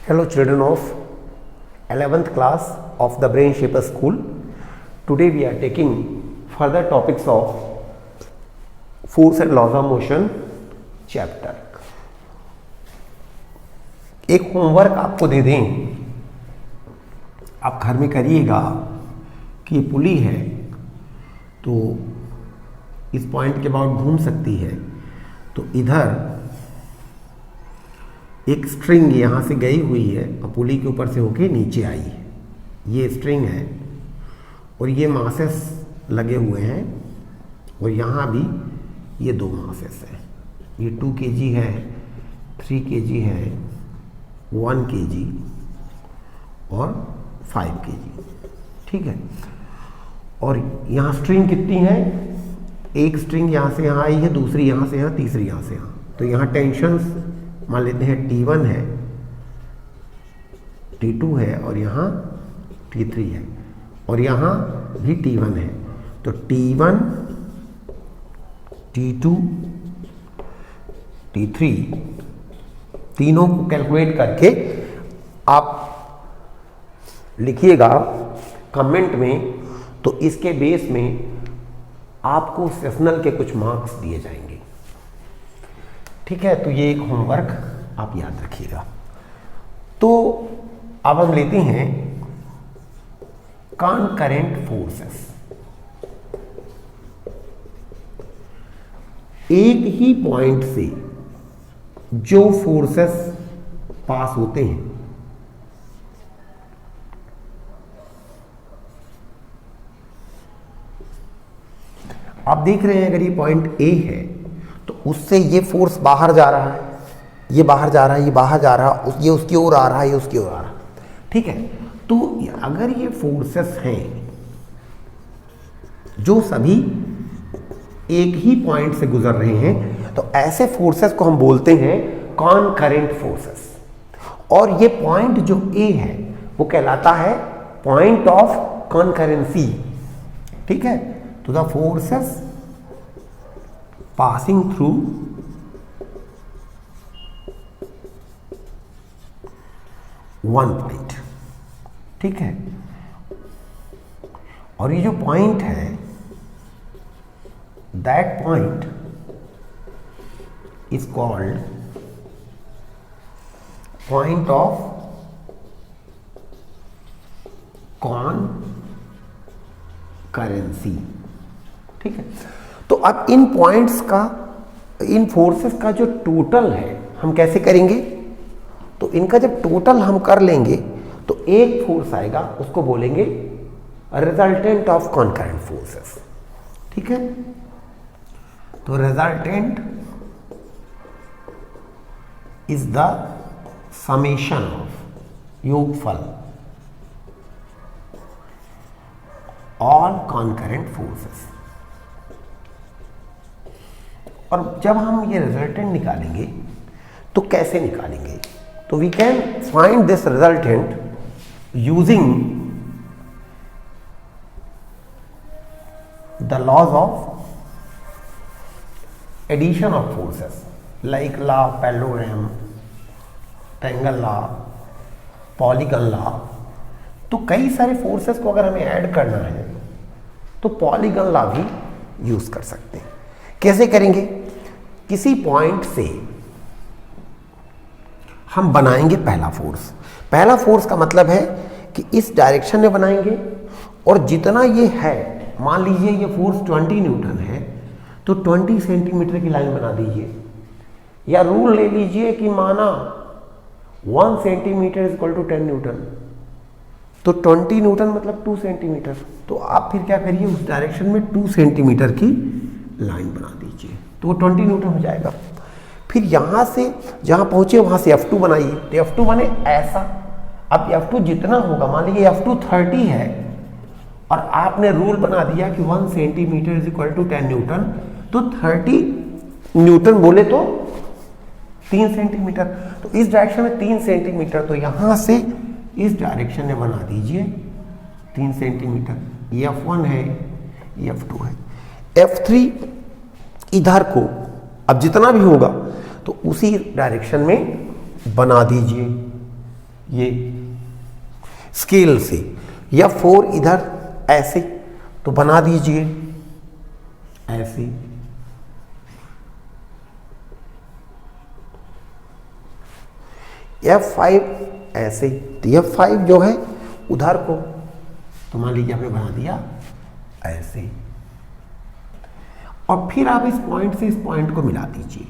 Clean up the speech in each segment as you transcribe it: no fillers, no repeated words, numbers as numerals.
Hello children of 11th class of the Brain Shaper School. Today we are taking further topics of Force and Laws of Motion chapter. एक homework आपको दे दें, आप घर में करिएगा कि ये पुली है तो इस पॉइंट के बाद घूम सकती है, तो इधर एक स्ट्रिंग यहाँ से गई हुई है और पुली के ऊपर से होके नीचे आई है, ये स्ट्रिंग है और ये मासेस लगे हुए हैं और यहाँ भी ये दो मासेस हैं, ये 2 kg है, 3 kg है, 1 kg और 5 kg, ठीक है। और यहाँ स्ट्रिंग कितनी है, एक स्ट्रिंग यहाँ से यहाँ आई है, दूसरी यहाँ से यहाँ, तीसरी यहाँ से यहाँ, तो यहाँ टेंशन्स मान लेते हैं T1 है, T2 है और यहाँ T3 है और यहाँ भी T1 है, तो T1, T2, T3 तीनों को कैलकुलेट करके आप लिखिएगा कमेंट में, तो इसके बेस में आपको सेशनल के कुछ मार्क्स दिए जाएंगे, ठीक है। तो ये एक होमवर्क आप याद रखिएगा। तो अब हम लेते हैं कॉनकरेंट फोर्सेस। एक ही पॉइंट से जो फोर्सेस पास होते हैं, आप देख रहे हैं अगर ये पॉइंट ए है तो उससे ये फोर्स बाहर जा रहा है, ये बाहर जा रहा है, ये बाहर जा रहा है, ये उसकी ओर आ रहा है, ये उसकी ओर आ रहा है, ठीक है। तो अगर ये फोर्सेस हैं जो सभी एक ही पॉइंट से गुजर रहे हैं, तो ऐसे फोर्सेस को हम बोलते हैं कॉनकरेंट फोर्सेस। और ये पॉइंट जो ए है वो कहलाता है पॉइंट ऑफ कॉनकरेंसी, ठीक है। तो the forces passing through one point, ठीक है। और ये जो पॉइंट है, that point is called point of concurrency, ठीक है। तो अब इन पॉइंट्स का, इन फोर्सेस का जो टोटल है हम कैसे करेंगे, तो इनका जब टोटल हम कर लेंगे तो एक फोर्स आएगा, उसको बोलेंगे रिजल्टेंट ऑफ कॉनकरेंट फोर्सेस, ठीक है। तो resultant is the summation of योगफल ऑल कॉनकरेंट फोर्सेस। और जब हम ये रिजल्टेंट निकालेंगे तो कैसे निकालेंगे, तो we can find this resultant using the laws of addition of forces, like law of parallelogram, triangle law, polygon law. तो कई सारे फोर्सेस को अगर हमें ऐड करना है तो पॉलीगन लॉ भी यूज कर सकते हैं। कैसे करेंगे, किसी पॉइंट से हम बनाएंगे पहला फोर्स। पहला फोर्स का मतलब है कि इस डायरेक्शन में बनाएंगे और जितना ये है, मान लीजिए ये फोर्स 20 न्यूटन है तो 20 सेंटीमीटर की लाइन बना दीजिए, या रूल ले लीजिए कि माना 1 centimetre is equal to 10 newton, तो 20 न्यूटन मतलब 2 सेंटीमीटर। तो आप फिर क्या करिए, उस डायरेक्शन में 2 सेंटीमीटर की लाइन बना दीजिए, तो वो 20 न्यूटन हो जाएगा। फिर यहाँ से जहाँ पहुँचे वहाँ से F2 बनाइए, तो F2 बने ऐसा। अब F2 जितना होगा, मान लीजिए F2 30 है और आपने रूल बना दिया कि 1 centimetre is equal to 10 newton, तो 30 न्यूटन बोले तो 3 सेंटीमीटर, तो इस डायरेक्शन में 3 सेंटीमीटर, तो यहाँ से इस डायरेक्शन में बना दीजिए 3 सेंटीमीटर। ये F1 है, ये F2 है। F3 इधर को अब जितना भी होगा तो उसी डायरेक्शन में बना दीजिए, ये स्केल से, या 4 इधर ऐसे, तो बना दीजिए ऐसे, F5 ऐसे, तो F5 जो है उधर को, तो मान लीजिए आपने बना दिया ऐसे, और फिर आप इस पॉइंट से इस पॉइंट को मिला दीजिए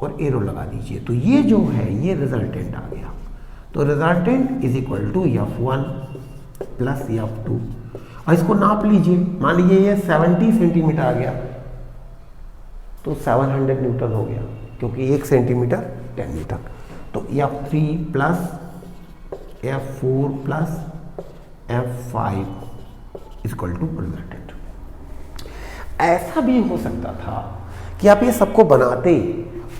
और एरो लगा दीजिए, तो ये जो है ये रिजल्टेंट आ गया। तो resultant is equal to F1 plus F2, और इसको नाप लीजिए, मान लीजिए ये 70 सेंटीमीटर आ गया, तो 700 न्यूटन हो गया, क्योंकि 1 सेंटीमीटर 10 न्यूटन। तो F3 plus F4 plus F5 equal to resultant. ऐसा भी हो सकता था कि आप ये सबको बनाते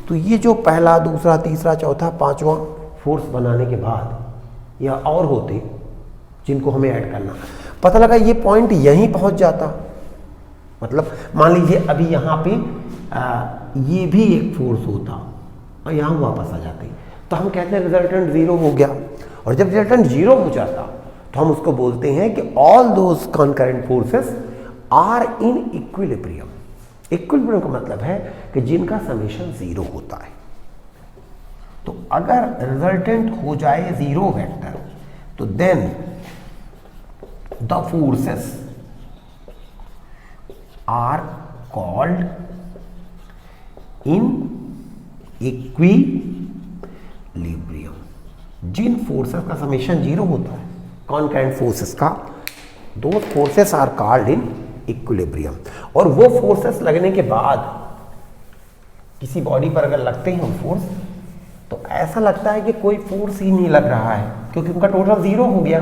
तो ये जो पहला, दूसरा, तीसरा, चौथा, पांचवा फोर्स बनाने के बाद या और होते जिनको हमें ऐड करना, पता लगा ये पॉइंट यहीं पहुंच जाता, मतलब मान लीजिए अभी यहाँ पे ये भी एक फोर्स होता और यहाँ वापस आ जाते, तो हम कहते हैं रिजल्टेंट 0 हो गया। और जब रिजल्टेंट 0 हो जाता तो हम उसको बोलते हैं कि all those concurrent forces are in equilibrium. Equilibrium का मतलब है कि जिनका समेशन 0 होता है। तो अगर रिजल्टेंट हो जाए 0 वेक्टर, तो then the forces are called in equilibrium. जिन फोर्सेस का समेशन 0 होता है, कॉन्करेंट फोर्सेस का, दो forces are called in equilibrium. और वो फोर्सेस लगने के बाद किसी बॉडी पर अगर लगते हैं फोर्स, तो ऐसा लगता है कि कोई फोर्स ही नहीं लग रहा है, क्योंकि उनका टोटल 0 हो गया।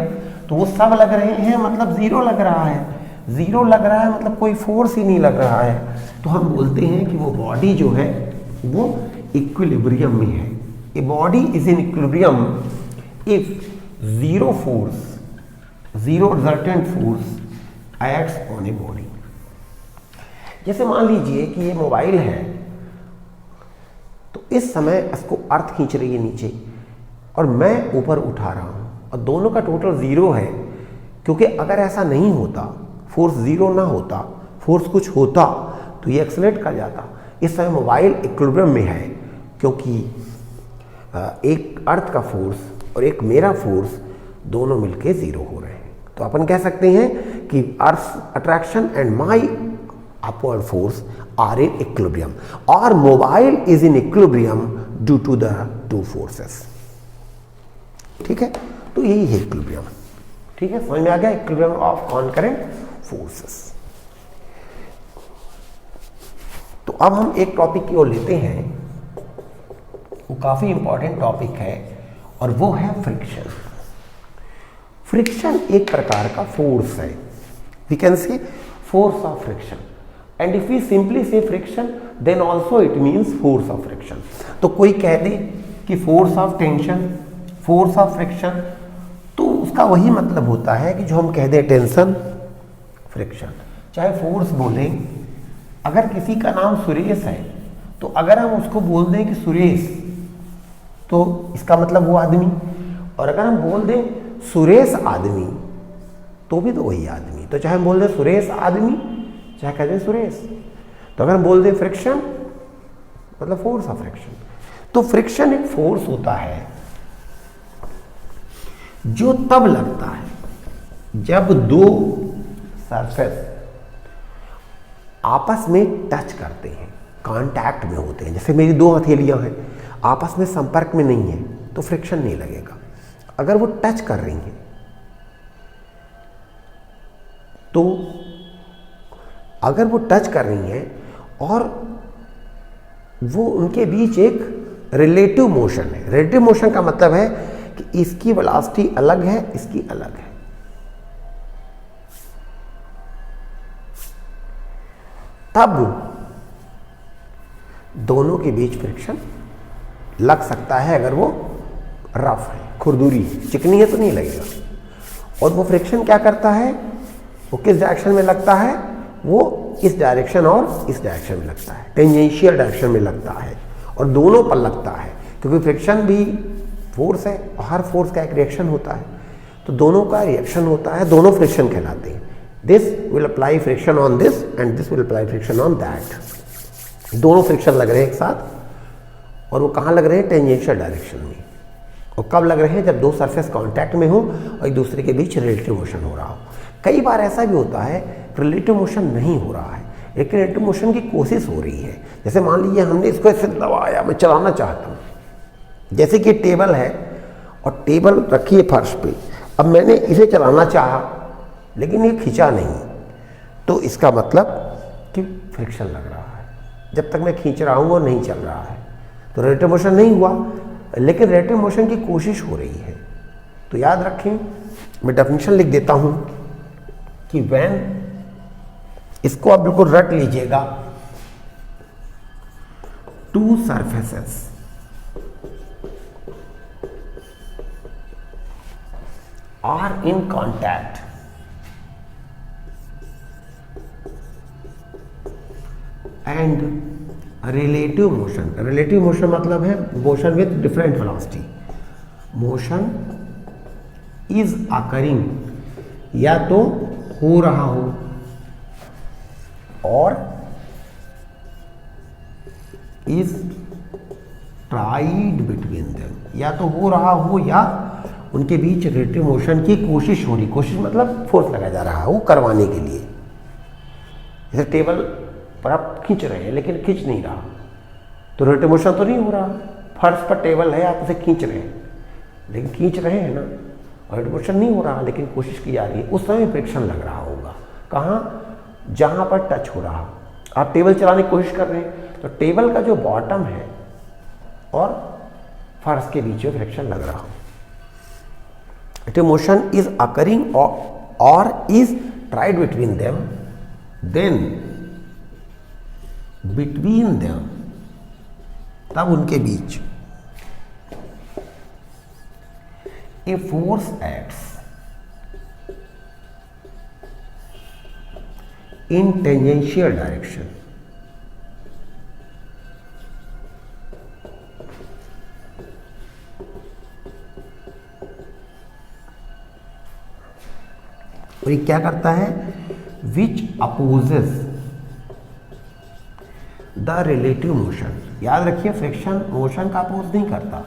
तो वो सब लग रहे हैं मतलब 0 लग रहा है, 0 लग रहा है मतलब कोई फोर्स ही नहीं लग रहा है। तो हम बोलते हैं कि वो बॉडी जो है वो इक्विलिब्रियम में है। A body is in equilibrium if 0 force, 0 resultant force acts on a body. जैसे मान लीजिए कि ये मोबाइल है, तो इस समय इसको अर्थ खींच रही है नीचे और मैं ऊपर उठा रहा हूं, और दोनों का टोटल 0 है। क्योंकि अगर ऐसा नहीं होता, फोर्स 0 ना होता, फोर्स कुछ होता, तो ये एक्सेलरेट कर जाता। इस समय मोबाइल इक्विलिब्रियम में है, क्योंकि एक अर्थ का फोर्स और एक मेरा फोर्स दोनों मिलके 0 हो रहे हैं। तो अपन कह सकते हैं कि earth attraction and my upward force are in equilibrium, और mobile is in equilibrium due to the two forces. ठीक है, तो यही है इक्विलिब्रियम। ठीक है, समझ में आ गया, इक्विलिब्रियम ऑफ कॉन्करेंट फोर्सेस। तो अब हम एक टॉपिक की ओर लेते हैं, वो काफी इंपॉर्टेंट टॉपिक है, और वो है फ्रिक्शन। फ्रिक्शन एक प्रकार का फोर्स है, we can say force of friction, and if we simply say friction then also it means force of friction. तो कोई कह दे कि force of tension, force of friction, तो उसका वही मतलब होता है कि जो हम कह दें टेंशन, फ्रिक्शन। चाहे फोर्स बोलें, अगर किसी का नाम सुरेश है, तो अगर हम उसको बोल दें कि सुरेश, तो इसका मतलब वो आदमी, और अगर हम बोल दें सुरेश आदमी, तो भी तो वही आदमी। तो चाहे हम बोल दें सुरेश आदमी, चाहे कह दें सुरेश। तो अगर हम बोल दें फ्रिक्शन, मतलब फोर्स ऑफ फ्रिक्शन। तो फ्रिक्शन एक फोर्स होता है जो तब लगता है जब दो सरफेस आपस में टच करते हैं, कांटेक्ट में होते हैं। जैसे मेरी दो हथेलियां हैं, आपस में संपर्क में नहीं है, तो फ्रिक्शन नहीं लगेगा। अगर वो टच कर रही हैं, तो अगर वो टच कर रही हैं और वो उनके बीच एक रिलेटिव मोशन है। रिलेटिव मोशन का मतलब है कि इसकी वेलोसिटी अलग है, इसकी अलग है, तब दोनों के बीच फ्रिक्शन लग सकता है। अगर वो रफ है, खुरदुरी, चिकनी है, तो नहीं लगेगा। और वो फ्रिक्शन क्या करता है, वो किस डायरेक्शन में लगता है, वो इस डायरेक्शन और इस डायरेक्शन में लगता है, टेंजेंशियल डायरेक्शन में लगता है, और दोनों पर लगता है। क्योंकि फ्रिक्शन भी फोर्स है और हर फोर्स का एक रिएक्शन होता है, तो दोनों का रिएक्शन होता है, दोनों फ्रिक्शन कहलाते हैं। This will apply friction on this and this will apply friction on that. दोनों फ्रिक्शन लग रहे हैं एक साथ, और वो कहाँ लग रहे हैं? टेंजेंशियल डायरेक्शन में। और कब लग रहे हैं? जब दो सरफेस कांटेक्ट में हो और एक दूसरे के बीच रिलेटिव मोशन हो रहा हो। कई बार ऐसा भी होता है रिलेटिव मोशन नहीं हो रहा है, लेकिन रिलेटिव मोशन की कोशिश हो रही है। जैसे मान लीजिए हमने इसको ऐसे दबाया, मैं चलाना चाहता हूँ, जैसे कि टेबल है और टेबल रखी है फर्श पे, अब मैंने इसे चलाना चाहा लेकिन ये खींचा नहीं, तो इसका मतलब कि फ्रिक्शन लग रहा है। जब तक मैं खींच रहा हूँ और नहीं चल रहा है तो रिलेटिव मोशन नहीं हुआ, लेकिन रिलेटिव मोशन की कोशिश हो रही है। तो याद रखें, मैं डेफिनेशन लिख देता हूँ कि व्हेन, इसको आप बिल्कुल रट लीजिएगा, to surfaces are in contact and relative motion मतलब है motion with different velocity, motion is occurring, या तो हो रहा हो और is tried between them, या तो हो रहा हो या उनके बीच रिलेटिव मोशन की कोशिश हो रही। कोशिश मतलब फोर्स लगाया जा रहा है वो करवाने के लिए। जैसे टेबल पर आप खींच रहे हैं लेकिन खींच नहीं रहा, तो रिलेटिव मोशन तो नहीं हो रहा। फर्श पर टेबल है, आप उसे खींच रहे हैं लेकिन खींच रहे हैं ना, और रिलेटिव मोशन नहीं हो रहा लेकिन कोशिश की जा रही है। उस समय फ्रिक्शन लग रहा होगा। कहाँ? जहाँ पर टच हो रहा। आप टेबल चलाने की कोशिश कर रहे हैं तो टेबल का जो बॉटम है और फर्श के बीच में फ्रिक्शन लग रहा हो। Motion is occurring or is tried between them, then between them, तब उनके बीच a force acts in tangential direction, और ये क्या करता है? विच अपोजेस द रिलेटिव मोशन। याद रखिए, फ्रिक्शन मोशन का अपोज नहीं करता,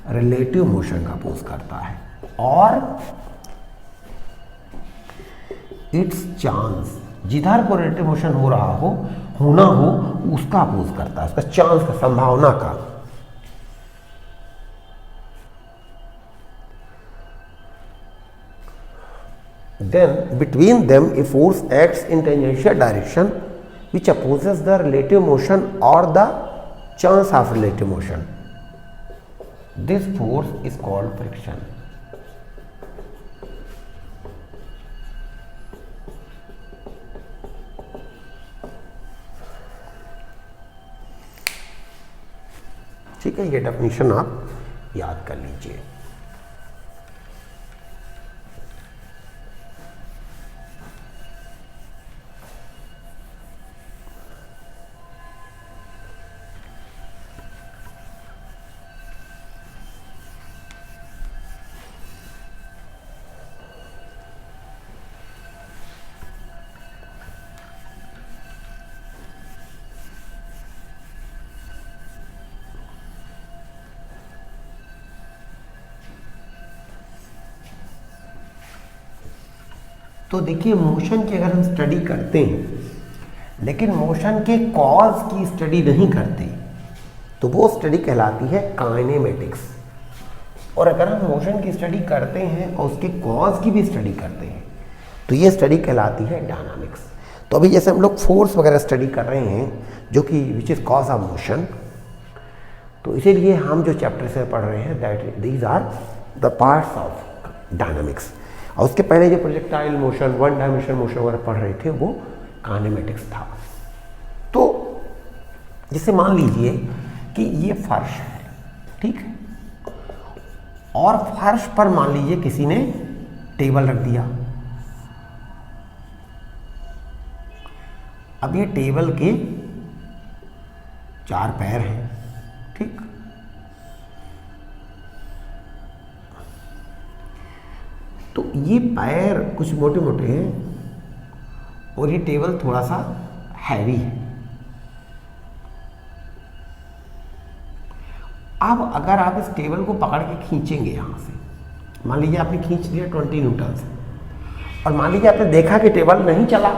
रिलेटिव मोशन का अपोज करता है। और इट्स चांस, जिधर को रिलेटिव मोशन हो रहा हो, होना हो, उसका अपोज करता है, उसका चांस का, संभावना का। Then between them a force acts in tangential direction which opposes the relative motion or the chance of relative motion. This force is called friction. ठीक है, ये डेफिनेशन आप याद कर लीजिए। तो देखिए, मोशन की अगर हम स्टडी करते हैं लेकिन मोशन के कॉज की स्टडी नहीं करते तो वो स्टडी कहलाती है काइनेमेटिक्स। और अगर हम मोशन की स्टडी करते हैं और उसके कॉज की भी स्टडी करते हैं तो ये स्टडी कहलाती है डायनामिक्स। तो अभी जैसे हम लोग फोर्स वगैरह स्टडी कर रहे हैं जो कि which is cause of motion, तो इसीलिए हम जो चैप्टर से पढ़ रहे हैं that these are the parts of dynamics. और उसके पहले जो projectile motion, one dimensional motion वगैरह पढ़ रहे थे वो काइनेमेटिक्स था। तो जैसे मान लीजिए कि ये फर्श है, ठीक है, और फर्श पर मान लीजिए किसी ने टेबल रख दिया। अब ये टेबल के 4 पैर हैं, ठीक, ये पैर कुछ मोटे मोटे हैं और ये टेबल थोड़ा सा हैवी है। अब अगर आप इस टेबल को पकड़ के खींचेंगे यहाँ से, मान लीजिए आपने खींच लिया 20 न्यूटन से, और मान लीजिए आपने देखा कि टेबल नहीं चला,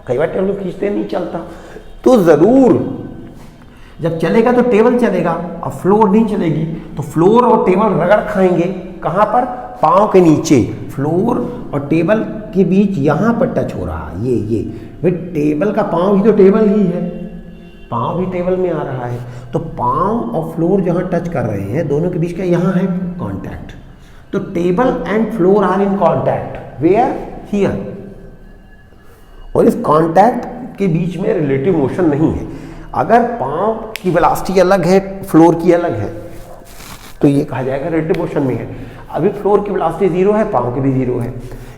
कई बार टेबल को खींचते नहीं चलता, तो ज़रूर जब चलेगा तो टेबल चलेगा और फ्लोर नहीं चलेगी, तो फ्लोर और टेबल रगड़ खाएंगे। कहाँ पर? पाँव के नीचे। फ्लोर और टेबल के बीच यहाँ पर टच हो रहा है, ये भाई टेबल का पाँव ही तो टेबल ही है, पाँव भी टेबल में आ रहा है, तो पाँव और फ्लोर जहाँ टच कर रहे हैं दोनों के बीच का यहाँ है कांटेक्ट। तो table and floor are in contact, where? Here. और इस कांटेक्ट के बीच में रिलेटिव मोशन नहीं है। अगर पाँव की वेलोसिटी अलग है, फ्लोर की अलग है, तो ये कहा जाएगा रिलेटिव मोशन में है। अभी फ्लोर की वेलोसिटी 0 है, पाँव की भी 0 है,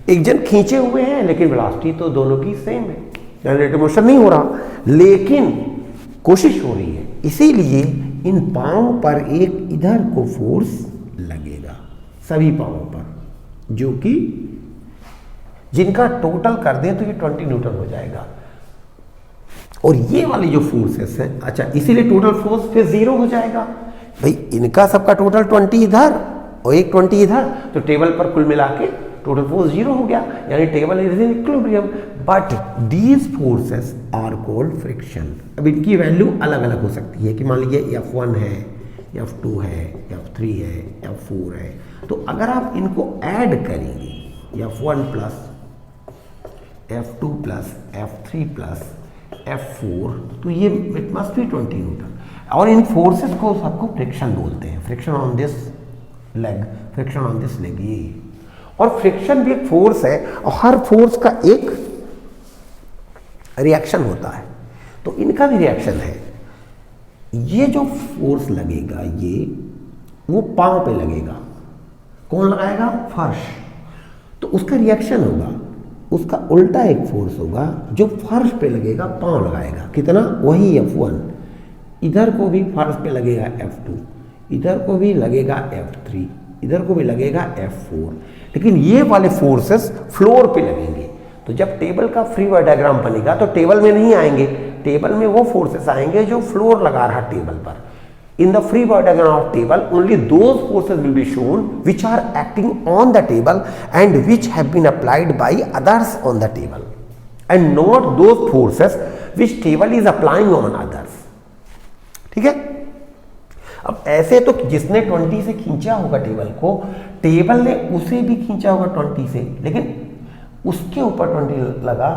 एक जन खींचे हुए हैं लेकिन वेलोसिटी तो दोनों की सेम है, रिलेटिव मोशन नहीं हो रहा, लेकिन कोशिश हो रही है। इसीलिए इन पाँव पर एक इधर को फोर्स लगेगा, सभी पाँवों पर, जो कि जिनका टोटल कर दें तो ये 20 न्यूटन हो जाएगा। और ये वाली जो फोर्सेस हैं, अच्छा इसीलिए टोटल फोर्स फिर 0 हो जाएगा भाई, इनका सबका टोटल 20 इधर और एक 20 इधर, तो टेबल पर कुल मिला के टोटल फोर्स 0 हो गया, यानी table is in equilibrium. But these forces are called friction. अब इनकी वैल्यू अलग अलग हो सकती है कि मान लीजिए F1 है, F2 है, F3 है, F4 है, तो अगर आप इनको ऐड करेंगे F1 plus F2 plus F3 plus F4, तो ये इट मस्ट बी 20 न्यूटन। और इन फोर्सेस को सबको फ्रिक्शन बोलते हैं, friction on this leg, friction on this leg, ये। और फ्रिक्शन भी एक फोर्स है और हर फोर्स का एक रिएक्शन होता है, तो इनका भी रिएक्शन है। ये जो फोर्स लगेगा ये वो पांव पे लगेगा, कौन लगाएगा? फर्श, तो उसका रिएक्शन होगा, उसका उल्टा एक फोर्स होगा जो फर्श पे लगेगा, पांव लगाएगा, कितना? वही F1। इधर को भी फर्श पे लगेगा F2, इधर को भी लगेगा F3, इधर को भी लगेगा F4, लेकिन ये वाले फोर्सेस फ्लोर पे लगेंगे। तो जब टेबल का फ्री बॉडी डायग्राम बनेगा तो टेबल में नहीं आएंगे, टेबल में वो फोर्सेस आएंगे जो फ्लोर लगा रहा टेबल पर। In the free body diagram of table, only those forces will be shown which are acting on the table and which have been applied by others on the table, and not those forces which table is applying on others. ठीक है? अब ऐसे तो जिसने 20 से खींचा होगा table को, टेबल ने उसे भी खींचा होगा 20 से, लेकिन उसके ऊपर 20 लगा,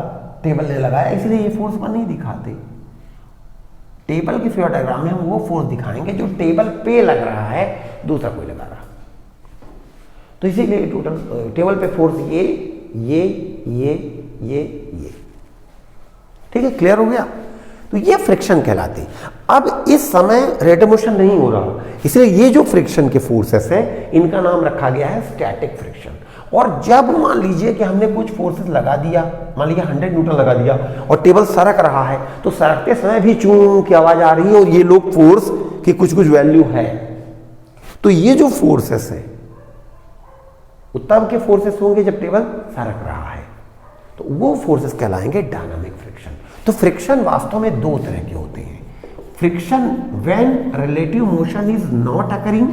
टेबल ने लगाया, इसलिए ये फोर्स पर नहीं दिखाते। टेबल के फ्री बॉडी डायग्राम में हम वो फोर्स दिखाएंगे जो टेबल पे लग रहा है, दूसरा कोई लगा रहा। तो इसीलिए टोटल टेबल पे फोर्स ये ठीक है, क्लियर हो गया? तो ये फ्रिक्शन कहलाते हैं। अब इस समय रेट मोशन नहीं हो रहा, इसलिए ये जो फ्रिक्शन के फोर्सेस हैं इनका नाम रखा गया है स्टैटिक फ्रिक्शन। और जब मान लीजिए कि हमने कुछ फोर्सेस लगा दिया, मान लीजिए 100 न्यूटन लगा दिया और टेबल सरक रहा है, तो सरकते समय भी चूं की आवाज आ रही है और ये लोग फोर्स की कुछ कुछ वैल्यू है, तो ये जो फोर्सेस है तब के फोर्सेस होंगे जब टेबल सरक रहा है, तो वो फोर्सेस कहलाएंगे डायनामिक फ्रिक्शन। तो फ्रिक्शन वास्तव में दो तरह के होते हैं, friction when relative motion is not occurring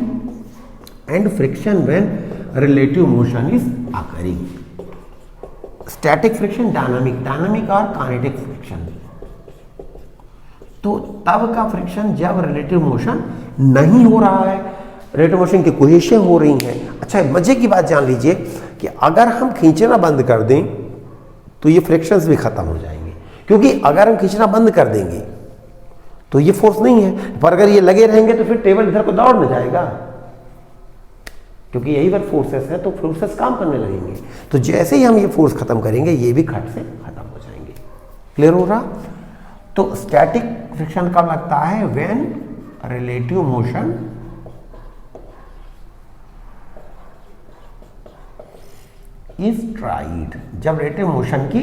and friction when relative motion is occurring. Static friction, dynamic और काइनेटिक फ्रिक्शन। तो तब का फ्रिक्शन जब रिलेटिव मोशन नहीं हो रहा है, रिलेटिव मोशन की कोशिशें हो रही हैं। अच्छा, मजे की बात जान लीजिए कि अगर हम खींचना बंद कर दें तो ये फ्रिक्शंस भी खत्म हो जाएंगे, क्योंकि अगर हम खींचना बंद कर देंगे तो ये फोर्स नहीं है, पर अगर ये लगे रहेंगे तो फिर टेबल इधर को दौड़ न जाएगा, क्योंकि यही पर फोर्सेस है, तो फोर्सेस काम करने लगेंगे। तो जैसे ही हम ये फोर्स खत्म करेंगे ये भी खट से खत्म हो जाएंगे। क्लियर हो रहा? तो स्टैटिक फ्रिक्शन कब लगता है? When relative motion is tried, जब रिलेटिव मोशन की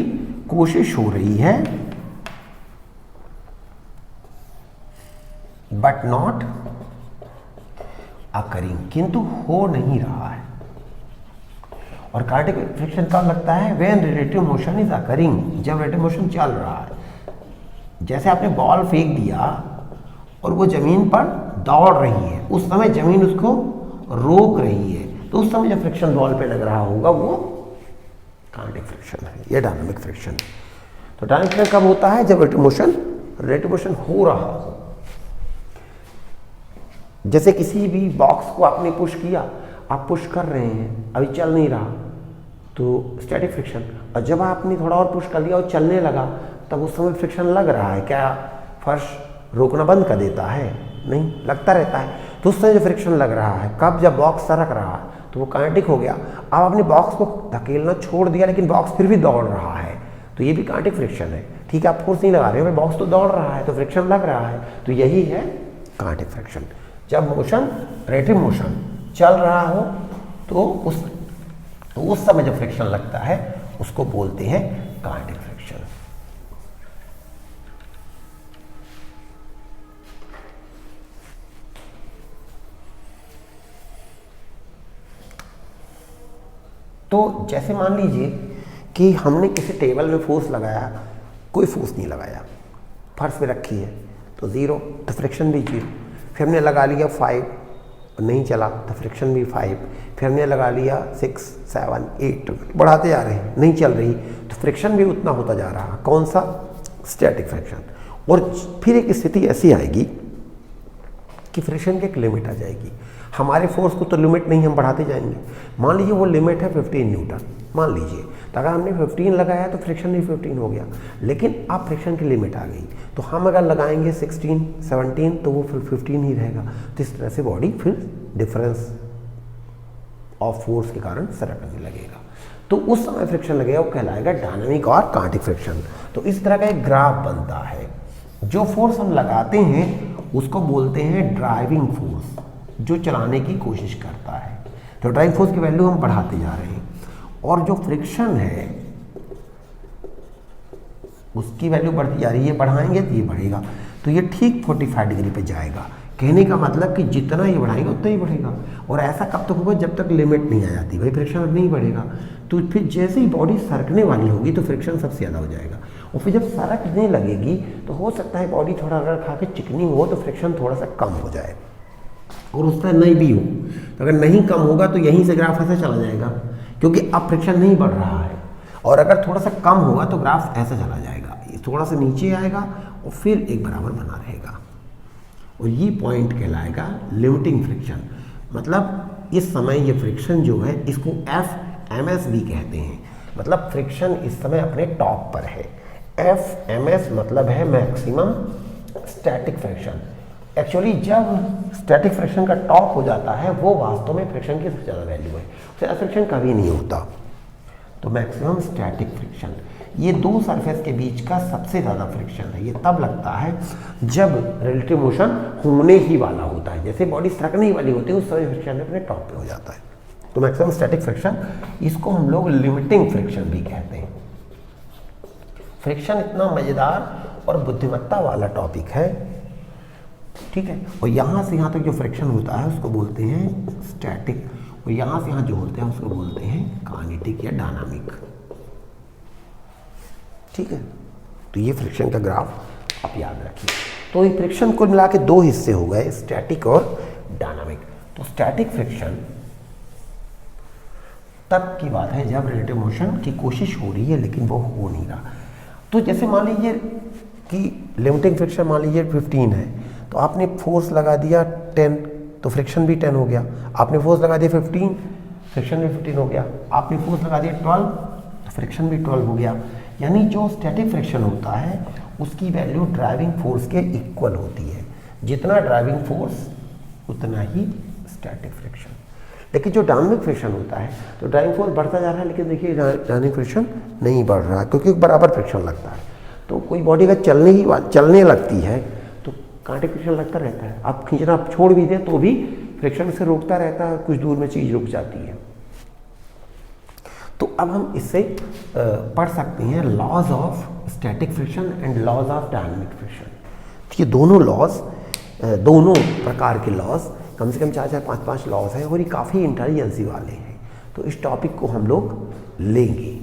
कोशिश हो रही है बट नॉट अकरिंग, किंतु हो नहीं रहा है। और काइनेटिक फ्रिक्शन कब लगता है? When relative motion is occurring, जब रिलेटिव मोशन चल रहा है। जैसे आपने बॉल फेंक दिया और वो जमीन पर दौड़ रही है, उस समय जमीन उसको रोक रही है, तो उस समय जब फ्रिक्शन बॉल पे लग रहा होगा वो काइनेटिक फ्रिक्शन है, ये डायनामिक फ्रिक्शन है। तो डायनामिक फ्रिक्शन कब होता है? जब रिलेटिव मोशन हो रहा हो। जैसे किसी भी बॉक्स को आपने पुश किया, आप पुश कर रहे हैं, अभी चल नहीं रहा, तो स्टैटिक फ्रिक्शन। और जब आपने थोड़ा और पुश कर लिया और चलने लगा, तब उस समय फ्रिक्शन लग रहा है। क्या फर्श रोकना बंद कर देता है? नहीं, लगता रहता है। तो उस समय जो फ्रिक्शन लग रहा है, कब? जब बॉक्स सरक रहा है, तो वो काइनेटिक हो गया। अब आपने बॉक्स को धकेलना छोड़ दिया, लेकिन बॉक्स फिर भी दौड़ रहा है, तो ये भी काइनेटिक फ्रिक्शन है। ठीक है, आप फोर्स नहीं लगा रहे हो, बॉक्स तो दौड़ रहा है, तो फ्रिक्शन लग रहा है, तो यही है काइनेटिक फ्रिक्शन। जब मोशन, रिलेटिव मोशन चल रहा हो, तो उस समय जो फ्रिक्शन लगता है उसको बोलते हैं काइनेटिक फ्रिक्शन। तो जैसे मान लीजिए कि हमने किसी टेबल में फोर्स लगाया, कोई फोर्स नहीं लगाया, फर्श पे रखी है, तो 0, तो फ्रिक्शन भी 0। फिर हमने लगा लिया 5, नहीं चला, तो फ्रिक्शन भी 5। फिर हमने लगा लिया 6, 7, 8, बढ़ाते जा रहे हैं, नहीं चल रही, तो फ्रिक्शन भी उतना होता जा रहा। कौन सा? Static friction. और फिर एक स्थिति ऐसी आएगी कि फ्रिक्शन की एक लिमिट आ जाएगी। हमारे फोर्स को तो लिमिट नहीं, हम बढ़ाते जाएंगे। मान लीजिए वो लिमिट है 15 न्यूटन, मान लीजिए, तो अगर हमने 15 लगाया तो फ्रिक्शन भी 15 हो गया, लेकिन अब फ्रिक्शन की लिमिट आ गई, तो हम अगर लगाएंगे 16, 17, तो वो फिर 15 ही रहेगा। तो इस तरह से बॉडी फिर डिफरेंस ऑफ फोर्स के कारण सरकने लगेगा, तो उस समय फ्रिक्शन लगेगा, वो कहलाएगा डायनामिक और काइनेटिक फ्रिक्शन। तो इस तरह का एक ग्राफ बनता है। जो फोर्स हम लगाते हैं उसको बोलते हैं ड्राइविंग फोर्स, जो चलाने की कोशिश करता है। तो ड्राइविंग फोर्स की वैल्यू हम बढ़ाते जा रहे हैं, और जो फ्रिक्शन है उसकी वैल्यू बढ़ती जा रही है, बढ़ाएंगे तो ये बढ़ेगा, तो ये ठीक 45 डिग्री पे जाएगा। कहने का मतलब कि जितना ये बढ़ाएगा उतना ही बढ़ेगा। और ऐसा कब तक होगा? जब तक लिमिट नहीं आ जाती, भाई फ्रिक्शन अब नहीं बढ़ेगा। तो फिर जैसे ही बॉडी सरकने वाली होगी तो फ्रिक्शन सबसे ज़्यादा हो जाएगा, और फिर जब सरकने लगेगी तो हो सकता है बॉडी थोड़ा अगर खा के चिकनी हो तो फ्रिक्शन थोड़ा सा कम हो जाए, और उस तरह नहीं भी हो। तो अगर नहीं कम होगा तो यहीं से ग्राफ ऐसे चला जाएगा, क्योंकि अब फ्रिक्शन नहीं बढ़ रहा है। और अगर थोड़ा सा कम होगा तो ग्राफ ऐसा चला जाएगा, ये थोड़ा सा नीचे आएगा और फिर एक बराबर बना रहेगा, और ये पॉइंट कहलाएगा लिमिटिंग फ्रिक्शन। मतलब इस समय ये फ्रिक्शन जो है इसको FMS भी कहते हैं, मतलब फ्रिक्शन इस समय अपने टॉप पर है। FMS मतलब है मैक्सिमम स्टैटिक फ्रिक्शन। एक्चुअली जब स्टैटिक फ्रिक्शन का टॉप हो जाता है वो वास्तव में फ्रिक्शन की सबसे ज़्यादा वैल्यू है, उससे फ्रिक्शन कभी नहीं होता। तो मैक्सिमम स्टैटिक फ्रिक्शन ये दो सरफेस के बीच का सबसे ज़्यादा फ्रिक्शन है। ये तब लगता है जब रिलेटिव मोशन होने ही वाला होता है, जैसे बॉडी सरकने ही वाली होती है उस समय फ्रिक्शन अपने टॉप पे हो जाता है। तो मैक्सिमम स्टैटिक फ्रिक्शन, इसको हम लोग लिमिटिंग फ्रिक्शन भी कहते हैं। फ्रिक्शन इतना मज़ेदार और बुद्धिमत्ता वाला टॉपिक है, ठीक है। और यहाँ से यहाँ तक जो फ्रिक्शन होता है उसको बोलते हैं स्टैटिक, और यहाँ से यहाँ जो होते हैं उसको बोलते हैं काइनेटिक या डायनामिक, ठीक है। तो ये फ्रिक्शन का ग्राफ आप याद रखिए। तो ये फ्रिक्शन को मिला के दो हिस्से हो गए, स्टैटिक और डायनामिक। तो स्टैटिक फ्रिक्शन तब की बात है जब रिलेटिव मोशन की कोशिश हो रही है लेकिन वो हो नहीं रहा। तो जैसे मान लीजिए कि लिमिटिंग फ्रिक्शन मान लीजिए 15 है, तो आपने फोर्स लगा दिया 10, तो फ्रिक्शन भी 10 हो गया। आपने फोर्स लगा दिया 15, फ्रिक्शन भी 15 हो गया। आपने फोर्स लगा दिया 12, तो फ्रिक्शन भी 12 हो गया। यानी जो स्टैटिक फ्रिक्शन होता है उसकी वैल्यू ड्राइविंग फोर्स के इक्वल होती है। जितना ड्राइविंग फोर्स उतना ही स्टैटिक फ्रिक्शन। लेकिन जो डायनामिक फ्रिक्शन होता है तो ड्राइविंग फोर्स बढ़ता जा रहा है, लेकिन देखिए डायनामिक फ्रिक्शन नहीं बढ़ रहा क्योंकि बराबर फ्रिक्शन लगता है। तो कोई बॉडी अगर चलने लगती है तो काइनेटिक फ्रिक्शन लगता रहता है। आप खींचना आप छोड़ भी दें तो भी फ्रिक्शन से रोकता रहता है, कुछ दूर में चीज़ रुक जाती है। तो अब हम इससे पढ़ सकते हैं laws of static friction and laws of dynamic friction. ये दोनों लॉज, दोनों प्रकार के लॉज, कम से कम 4-4, 5-5 लॉज हैं और ये काफ़ी इंटेलिजेंसी वाले हैं। तो इस टॉपिक को हम लोग लेंगे,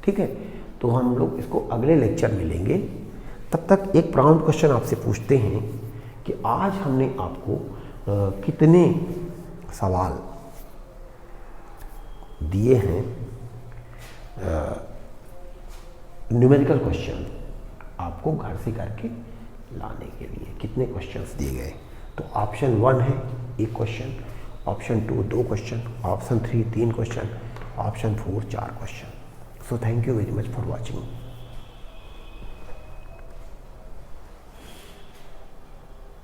ठीक है। तो हम लोग इसको अगले लेक्चर में लेंगे। तब तक एक प्राउंड क्वेश्चन आपसे पूछते हैं कि आज हमने आपको कितने सवाल दिए हैं न्यूमेरिकल क्वेश्चन आपको घर से करके लाने के लिए, कितने क्वेश्चंस दिए गए। तो ऑप्शन 1 है 1 question, option 2 2 question, option 3 3 question, option 4 4 question. So thank you very much for watching.